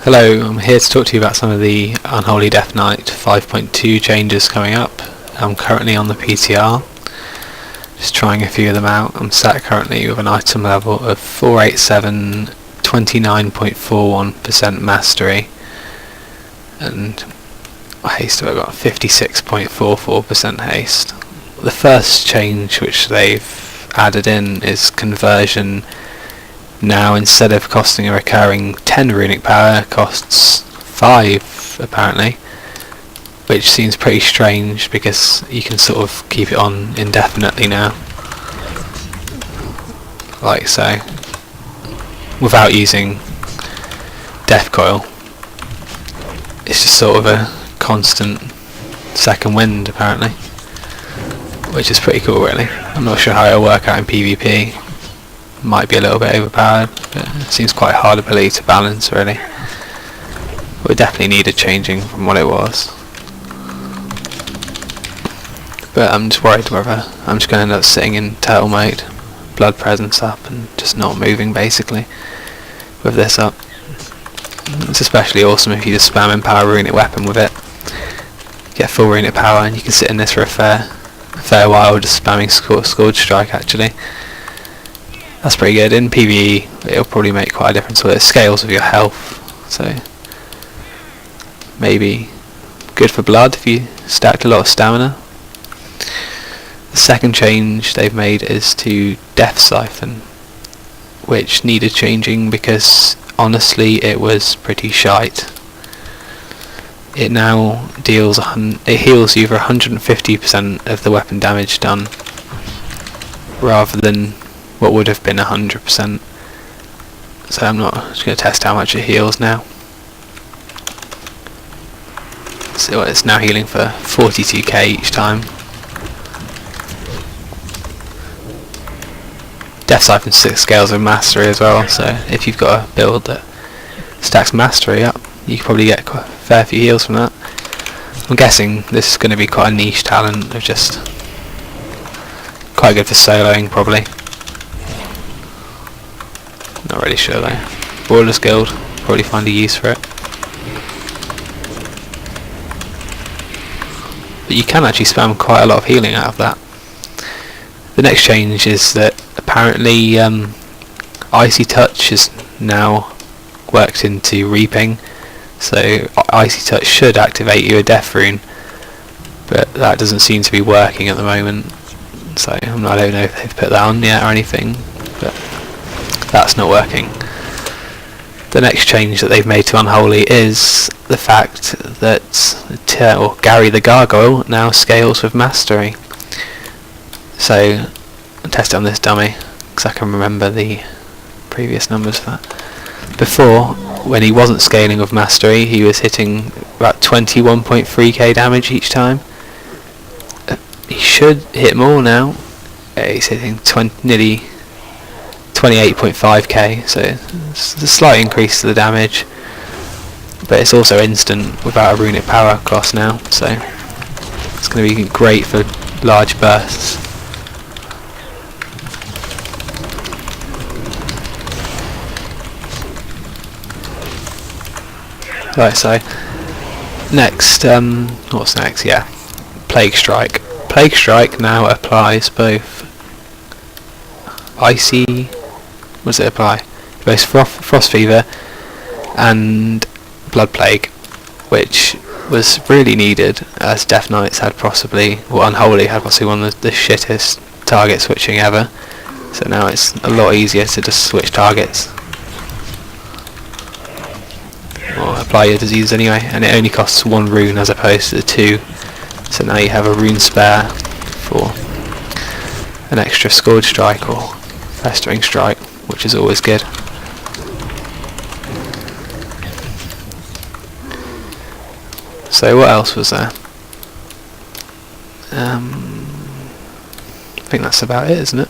Hello, I'm here to talk to you about some of the Unholy Death Knight 5.2 changes coming up. I'm currently on the PTR, just trying a few of them out. I'm sat currently with an item level of 487, 29.41% mastery, and haste I've got 56.44% haste. The first change which they've added in is conversion. Now, instead of costing a recurring 10 runic power, costs 5 apparently, which seems pretty strange because you can sort of keep it on indefinitely now, like so, without using death coil. It's just sort of a constant second wind apparently, which is pretty cool really. I'm not sure how it'll work out in PvP. Might be a little bit overpowered, but it seems quite a hard ability to balance really. We definitely needed changing from what it was, but I'm just worried whether I'm just going to end up sitting in turtle mode, blood presence up, and just not moving basically with this up. It's especially awesome if you just spam empower runic weapon with it, get full runic power, and you can sit in this for a fair while just spamming Scourge Strike actually. That's pretty good. In PvE it'll probably make quite a difference with it. Scales with your health, so maybe good for blood if you stacked a lot of stamina. The second change they've made is to Death Siphon, which needed changing because honestly it was pretty shite. It now heals you for 150% of the weapon damage done, rather than what would have been 100%. So I'm not just going to test how much it heals now. So it's now healing for 42k each time. Death Siphon scales with mastery as well, so if you've got a build that stacks mastery up, you can probably get quite a fair few heals from that. I'm guessing this is going to be quite a niche talent, of just quite good for soloing probably. Not really sure though. Brawler's Guild, probably find a use for it. But you can actually spam quite a lot of healing out of that. The next change is that apparently Icy Touch is now worked into Reaping, so Icy Touch should activate you a death rune, but that doesn't seem to be working at the moment, so I don't know if they've put that on yet or anything, but that's not working. The next change that they've made to Unholy is the fact that Gary the Gargoyle now scales with mastery. So I'll test it on this dummy because I can remember the previous numbers for that. Before, when he wasn't scaling with mastery, he was hitting about 21.3k damage each time. He should hit more now. He's hitting nearly 28.5k, so it's a slight increase to the damage, but it's also instant without a runic power cost now, so it's going to be great for large bursts. Right, so next, what's next? Yeah, Plague Strike. Plague Strike now applies both icy, what does it apply? Both Frost Fever and Blood Plague, which was really needed as Death Knights had possibly, or Unholy had possibly one of the shittest target switching ever. So now it's a lot easier to just switch targets, or apply your disease anyway, and it only costs 1 rune as opposed to 2. So now you have a rune spare for an extra Scourge Strike or Festering Strike, which is always good. So what else was there? I think that's about it, isn't it?